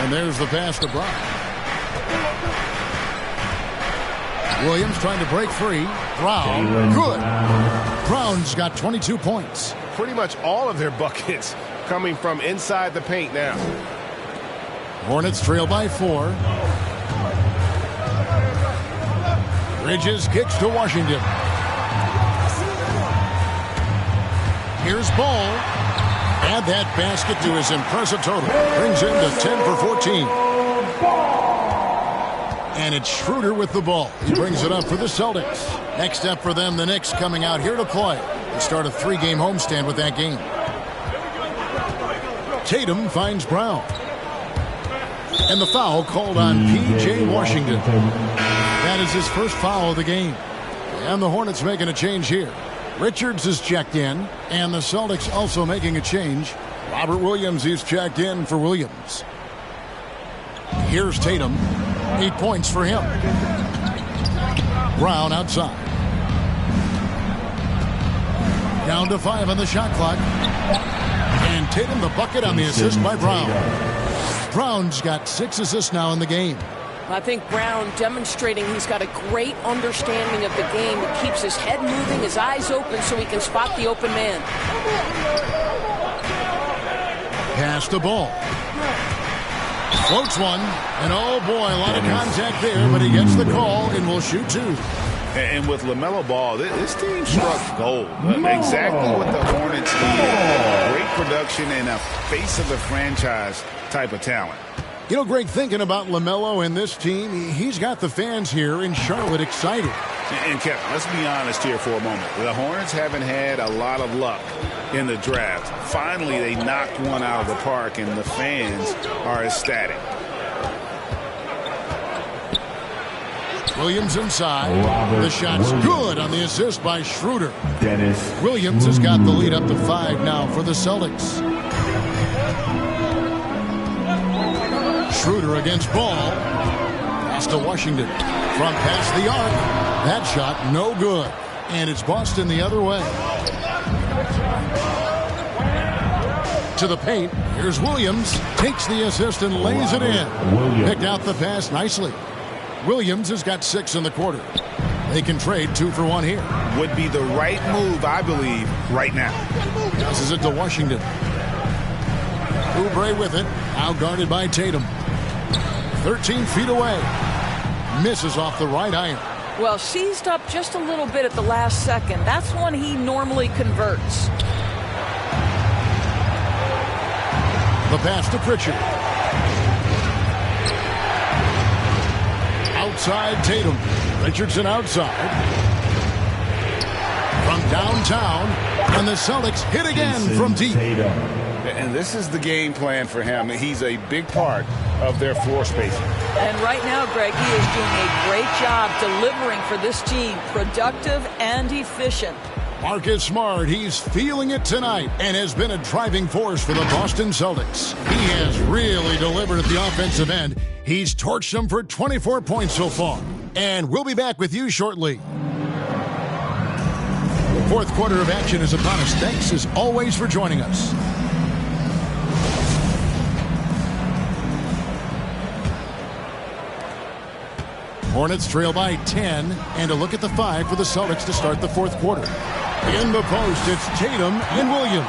[SPEAKER 3] And there's the pass to Brown. Williams trying to break free. Brown, good. Brown's got 22 points.
[SPEAKER 7] Pretty much all of their buckets coming from inside the paint now.
[SPEAKER 3] Hornets trail by 4. Bridges kicks to Washington. Here's Ball. Add that basket to his impressive total. Brings him to 10 for 14. And it's Schroeder with the ball. He brings it up for the Celtics. Next up for them, the Knicks coming out here to play. They start a 3-game homestand with that game. Tatum finds Brown. And the foul called on P.J. Washington. That is his first foul of the game. And the Hornets making a change here. Richards is checked in. And the Celtics also making a change. Robert Williams is checked in for Williams. Here's Tatum. 8 points for him. Brown outside. Down to 5 on the shot clock. And Tatum the bucket on the assist by Brown. Brown's got 6 assists now in the game.
[SPEAKER 6] I think Brown demonstrating he's got a great understanding of the game. He keeps his head moving, his eyes open so he can spot the open man.
[SPEAKER 3] Pass the ball. Floats one. And oh boy, a lot of contact there, but he gets the call and will shoot 2.
[SPEAKER 4] And with LaMelo Ball, this team struck gold. Exactly what the Hornets needed. Great production and a face of the franchise type of talent.
[SPEAKER 3] You know, Greg, thinking about LaMelo and this team, he's got the fans here in Charlotte excited.
[SPEAKER 4] And Kevin, let's be honest here for a moment. The Hornets haven't had a lot of luck in the draft. Finally, they knocked one out of the park, and the fans are ecstatic.
[SPEAKER 3] Williams inside. The shot's good on the assist by Schroeder.
[SPEAKER 10] Dennis
[SPEAKER 3] Williams has got the lead up to 5 now for the Celtics. Schroeder against Ball. Pass to Washington. From past the arc. That shot no good. And it's Boston the other way. To the paint. Here's Williams. Takes the assist and lays it in. Picked out the pass nicely. Williams has got 6 in the quarter. They can trade 2 for 1 here.
[SPEAKER 4] Would be the right move, I believe, right now.
[SPEAKER 3] Passes it to Washington. Oubre with it. Now guarded by Tatum. 13 feet away. Misses off the right iron.
[SPEAKER 6] Well, seized up just a little bit at the last second. That's when he normally converts.
[SPEAKER 3] The pass to Pritchard. Outside Tatum. Richardson outside. From downtown. And the Celtics hit again from deep.
[SPEAKER 4] And this is the game plan for him. He's a big part of their floor spacing.
[SPEAKER 6] And right now, Greg, he is doing a great job delivering for this team. Productive and efficient.
[SPEAKER 3] Marcus Smart, he's feeling it tonight and has been a driving force for the Boston Celtics. He has really delivered at the offensive end. He's torched them for 24 points so far. And we'll be back with you shortly. Fourth quarter of action is upon us. Thanks as always for joining us. Hornets trail by 10, and a look at the 5 for the Celtics to start the fourth quarter. In the post, it's Tatum and Williams.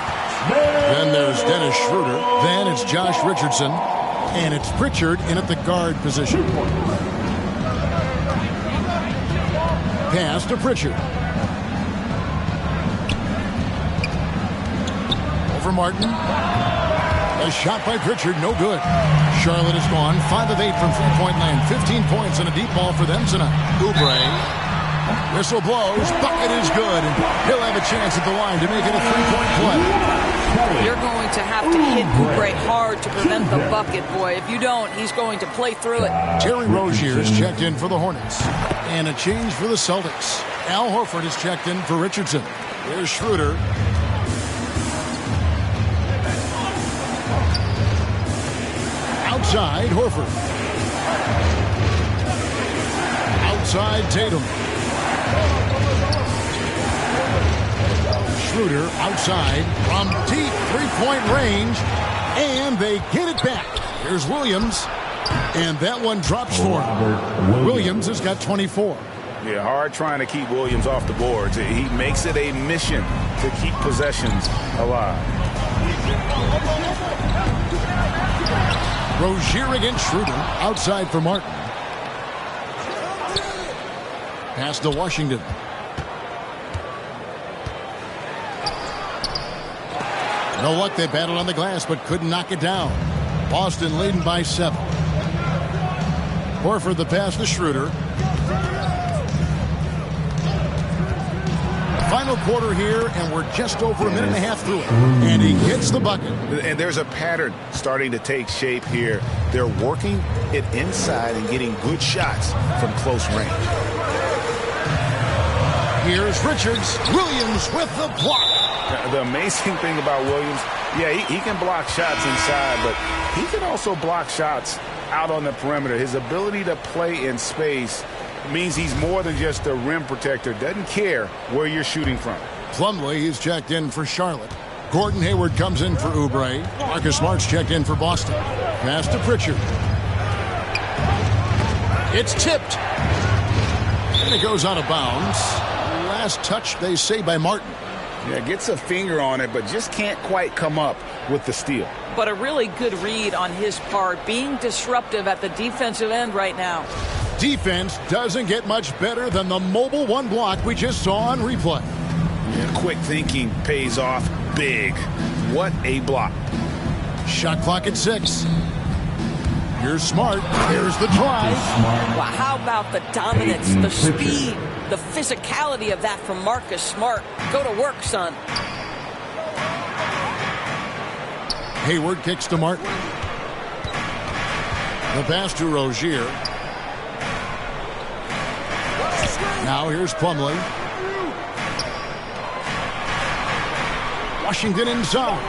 [SPEAKER 3] Then there's Dennis Schroeder. Then it's Josh Richardson. And it's Pritchard in at the guard position. Pass to Pritchard. Over Martin. A shot by Pritchard, no good. Charlotte is gone 5 of 8 from three-point land. 15 points and a deep ball for them tonight. Oubre. Whistle blows. Bucket is good. And he'll have a chance at the line to make it a three-point play.
[SPEAKER 6] You're going to have to hit Oubre hard to prevent the bucket, boy. If you don't, he's going to play through it.
[SPEAKER 3] Terry Rozier's checked in for the Hornets. And a change for the Celtics. Al Horford is checked in for Richardson. Here's Schroeder. Outside, Horford. Outside, Tatum. Schroeder outside from deep three-point range. And they get it back. Here's Williams. And that one drops for him. Williams has got 24.
[SPEAKER 4] Yeah, hard trying to keep Williams off the boards. He makes it a mission to keep possessions alive.
[SPEAKER 3] Rozier against Schroeder. Outside for Martin. Pass to Washington. No luck. They battled on the glass but couldn't knock it down. Boston leading by 7. Horford the pass to Schroeder. Final quarter here, and we're just over a minute and a half through it. And he gets the bucket.
[SPEAKER 4] And there's a pattern starting to take shape here. They're working it inside and getting good shots from close range.
[SPEAKER 3] Here's Richards. Williams with the block.
[SPEAKER 4] The amazing thing about Williams, yeah, he can block shots inside, but he can also block shots out on the perimeter. His ability to play in space means he's more than just a rim protector. Doesn't care where you're shooting from.
[SPEAKER 3] Plumlee is checked in for Charlotte. Gordon Hayward comes in for Oubre. Marcus Smart's checked in for Boston. Pass to Pritchard. It's tipped. And it goes out of bounds. Last touch, they say, by Martin.
[SPEAKER 4] Yeah, gets a finger on it, but just can't quite come up with the steal.
[SPEAKER 5] But a really good read on his part, being disruptive at the defensive end right now.
[SPEAKER 3] Defense doesn't get much better than the mobile one block we just saw on replay.
[SPEAKER 4] Yeah, quick thinking pays off big. What a block.
[SPEAKER 3] Shot clock at 6. Here's Smart. Here's the drive.
[SPEAKER 5] Well, how about the dominance, the speed, the physicality of that from Marcus Smart? Go to work, son.
[SPEAKER 3] Hayward kicks to Martin. The pass to Rozier. Now here's Plumlee. Washington inside.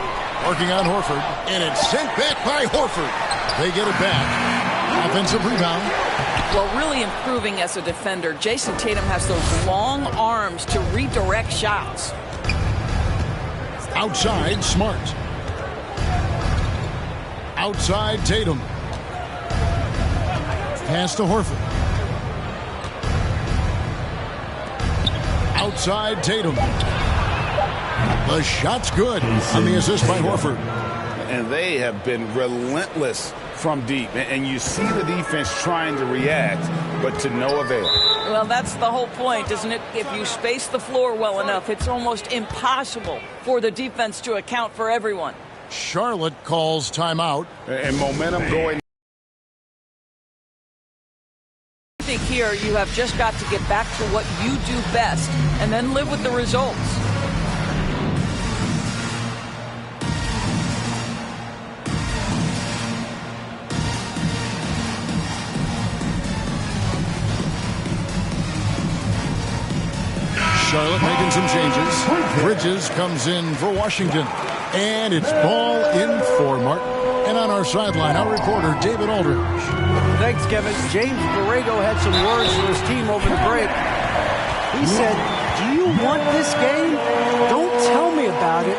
[SPEAKER 3] Working on Horford. And it's sent back by Horford. They get it back. Offensive rebound.
[SPEAKER 5] Well, really improving as a defender. Jason Tatum has those long arms to redirect shots.
[SPEAKER 3] Outside, Smart. Outside, Tatum. Pass to Horford. Outside, Tatum. The shot's good on the assist by Horford.
[SPEAKER 4] And they have been relentless from deep. And you see the defense trying to react, but to no avail.
[SPEAKER 5] Well, that's the whole point, isn't it? If you space the floor well enough, it's almost impossible for the defense to account for everyone.
[SPEAKER 3] Charlotte calls timeout.
[SPEAKER 4] And momentum going.
[SPEAKER 5] I think here you have just got to get back to what you do best and then live with the results.
[SPEAKER 3] Charlotte making some changes. Bridges comes in for Washington. And it's ball in for Martin. And on our sideline, our reporter, David Aldridge.
[SPEAKER 9] Thanks, Kevin. James Borrego had some words for his team over the break. He said, "Do you want this game? Don't tell me about it.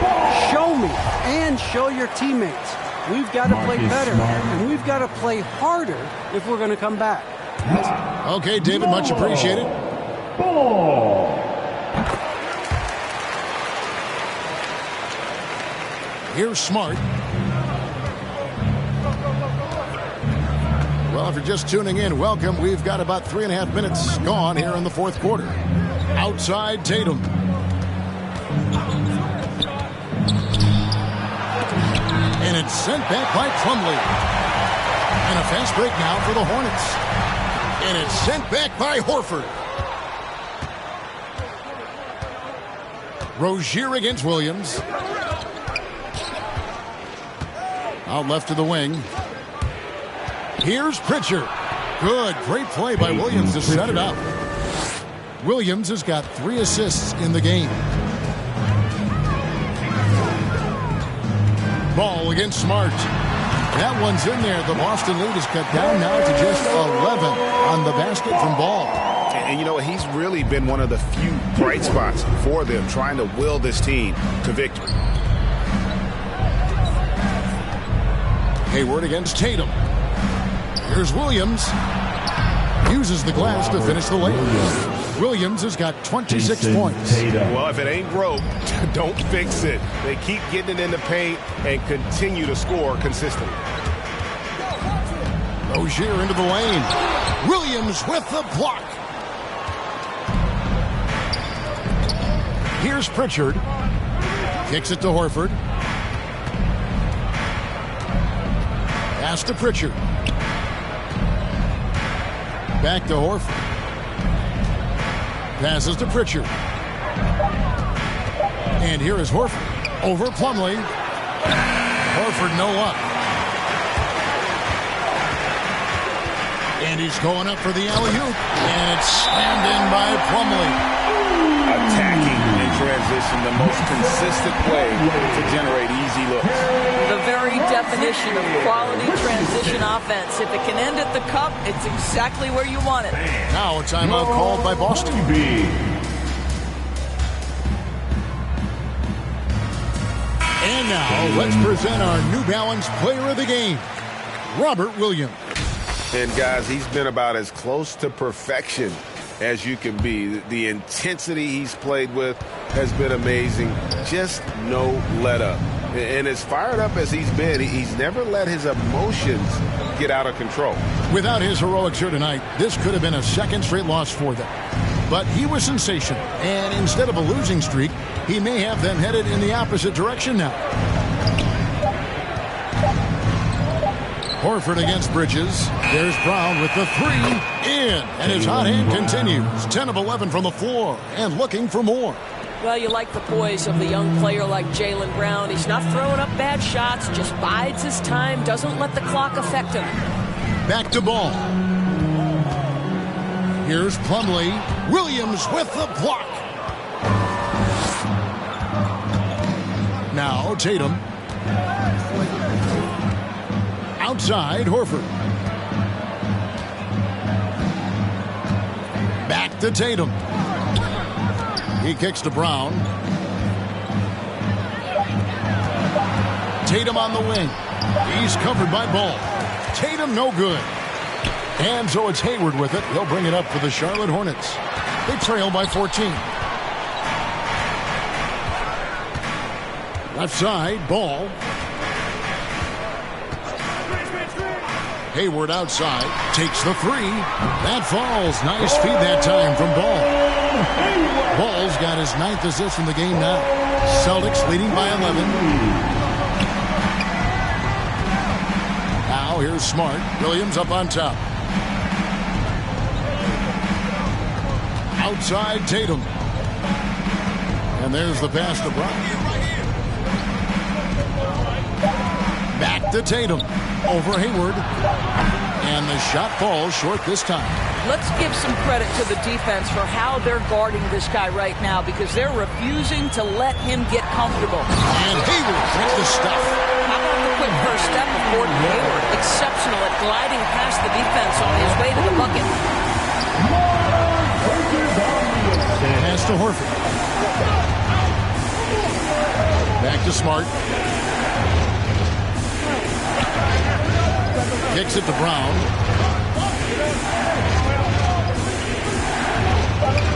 [SPEAKER 9] Show me and show your teammates. We've got to play better, and we've got to play harder if we're going to come back."
[SPEAKER 3] Okay, David, much appreciated. Here's Smart. Well, if you're just tuning in, welcome. We've got about 3.5 minutes gone here in the fourth quarter. Outside, Tatum. And it's sent back by Plumlee. And a fast break now for the Hornets. And it's sent back by Horford. Rozier against Williams. Out left to the wing. Here's Pritchard. Good, great play by Williams to set it up. Williams has got 3 assists in the game. Ball against Smart. That one's in there. The Boston lead is cut down now to just 11 on the basket from Ball.
[SPEAKER 4] And you know, he's really been one of the few bright spots for them, trying to will this team to victory.
[SPEAKER 3] Hayward against Tatum. Here's Williams. Uses the glass to finish the layup. Williams has got 26 points.
[SPEAKER 16] Well, if it ain't broke, don't fix it. They keep getting it in the paint and continue to score consistently.
[SPEAKER 3] Rozier into the lane. Williams with the block. Here's Pritchard. Kicks it to Horford. Pass to Pritchard. Back to Horford. Passes to Pritchard. And here is Horford. Over Plumlee. Horford no up. And he's going up for the alley-oop. And it's slammed in by Plumlee.
[SPEAKER 4] Attacking in transition, the most consistent way to generate easy looks.
[SPEAKER 6] The very definition of quality transition offense. If it can end at the cup, it's exactly where you want it.
[SPEAKER 3] Now a timeout called by Boston. And now let's present our New Balance Player of the Game, Robert Williams.
[SPEAKER 7] And guys, he's been about as close to perfection as you can be. The intensity he's played with has been amazing. Just no let up. And as fired up as he's been, he's never let his emotions get out of control.
[SPEAKER 3] Without his heroics here tonight, this could have been a second straight loss for them. But he was sensational, and instead of a losing streak, he may have them headed in the opposite direction now. Horford against Bridges. There's Brown with the three. In. And his hot hand continues. 10 of 11 from the floor and looking for more.
[SPEAKER 6] Well, you like the poise of the young player like Jaylen Brown. He's not throwing up bad shots, just bides his time, doesn't let the clock affect him.
[SPEAKER 3] Back to Ball. Here's Plumlee. Williams with the block. Now Tatum. Outside, Horford. Back to Tatum. He kicks to Brown. Tatum on the wing. He's covered by Ball. Tatum no good. And so it's Hayward with it. He'll bring it up for the Charlotte Hornets. They trail by 14. Left side, Ball. Hayward outside, takes the three. That falls. Nice feed that time from Ball. Ball's got his 9th assist in the game now. Celtics leading by 11. Now here's Smart. Williams up on top. Outside Tatum. And there's the pass to Brown. Back to Tatum. Over Hayward. And the shot falls short this time.
[SPEAKER 6] Let's give some credit to the defense for how they're guarding this guy right now because they're refusing to let him get comfortable.
[SPEAKER 3] And Hayward with the stuff.
[SPEAKER 6] How about the quick first step of Gordon Hayward? Exceptional at gliding past the defense on his way to the bucket.
[SPEAKER 3] Pass to Horford. Back to Smart. Kicks it to Brown.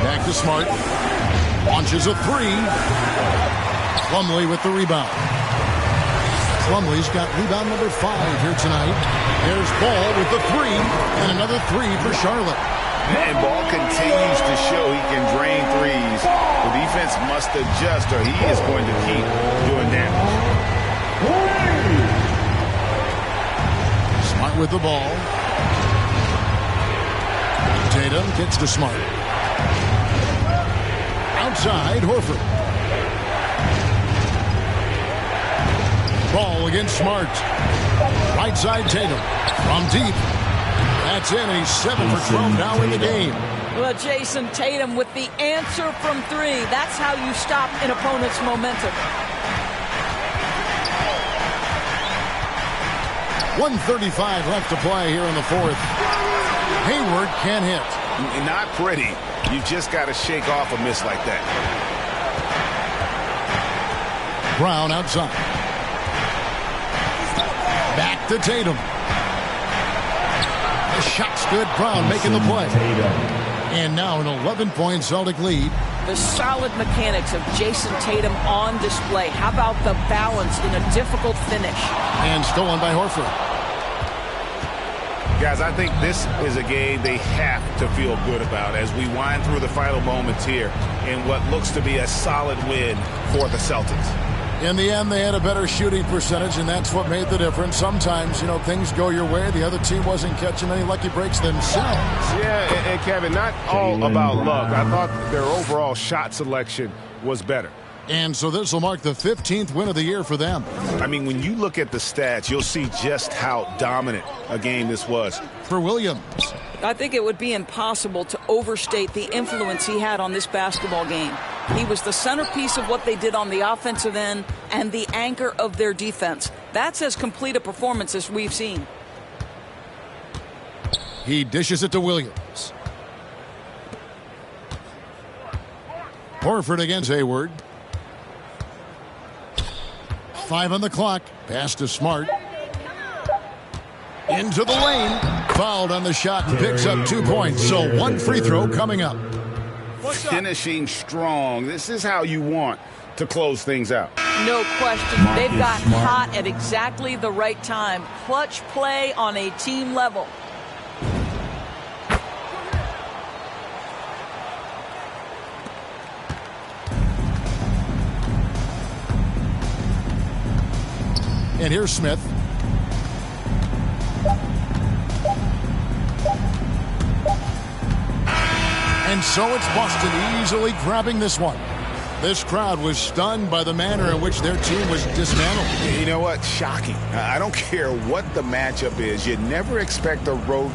[SPEAKER 3] Back to Smart. Launches a three. Plumlee with the rebound. Plumlee's got rebound number 5 here tonight. There's Ball with the three. And another three for Charlotte.
[SPEAKER 4] And Ball continues to show he can drain threes. The defense must adjust or he is going to keep doing damage.
[SPEAKER 3] Smart with the ball. Tatum gets to Smart. Outside, Horford. Ball against Smart. Right side, Tatum. From deep. That's in. He's 7 for 12 now in the game.
[SPEAKER 6] Well, Jason Tatum with the answer from 3. That's how you stop an opponent's momentum.
[SPEAKER 3] 1:35 left to play here in the fourth. Hayward can't hit.
[SPEAKER 4] Not pretty. You just got to shake off a miss like that.
[SPEAKER 3] Brown outside. Back to Tatum. The shot's good. Brown making the play. And now an 11-point Celtic lead.
[SPEAKER 6] The solid mechanics of Jason Tatum on display. How about the balance in a difficult finish?
[SPEAKER 3] And stolen by Horford.
[SPEAKER 4] Guys, I think this is a game they have to feel good about as we wind through the final moments here in what looks to be a solid win for the Celtics.
[SPEAKER 3] In the end, they had a better shooting percentage, and that's what made the difference. Sometimes, you know, things go your way. The other team wasn't catching any lucky breaks themselves.
[SPEAKER 16] Yeah, and Kevin, not all about luck. I thought their overall shot selection was better.
[SPEAKER 3] And so this will mark the 15th win of the year for them.
[SPEAKER 4] I mean, when you look at the stats, you'll see just how dominant a game this was.
[SPEAKER 3] For Williams.
[SPEAKER 6] I think it would be impossible to overstate the influence he had on this basketball game.
[SPEAKER 5] He was the centerpiece of what they did on the offensive end and the anchor of their defense. That's as complete a performance as we've seen.
[SPEAKER 3] He dishes it to Williams. Horford against Hayward. 5 on the clock. Pass to Smart. Into the lane. Fouled on the shot and picks up 2 points. So 1 free throw coming up.
[SPEAKER 4] Finishing strong. This is how you want to close things out.
[SPEAKER 5] No question. They've got hot at exactly the right time. Clutch play on a team level.
[SPEAKER 3] And here's Smith. And so it's Boston easily grabbing this one. This crowd was stunned by the manner in which their team was dismantled.
[SPEAKER 4] You know what? Shocking. I don't care what the matchup is. You never expect a road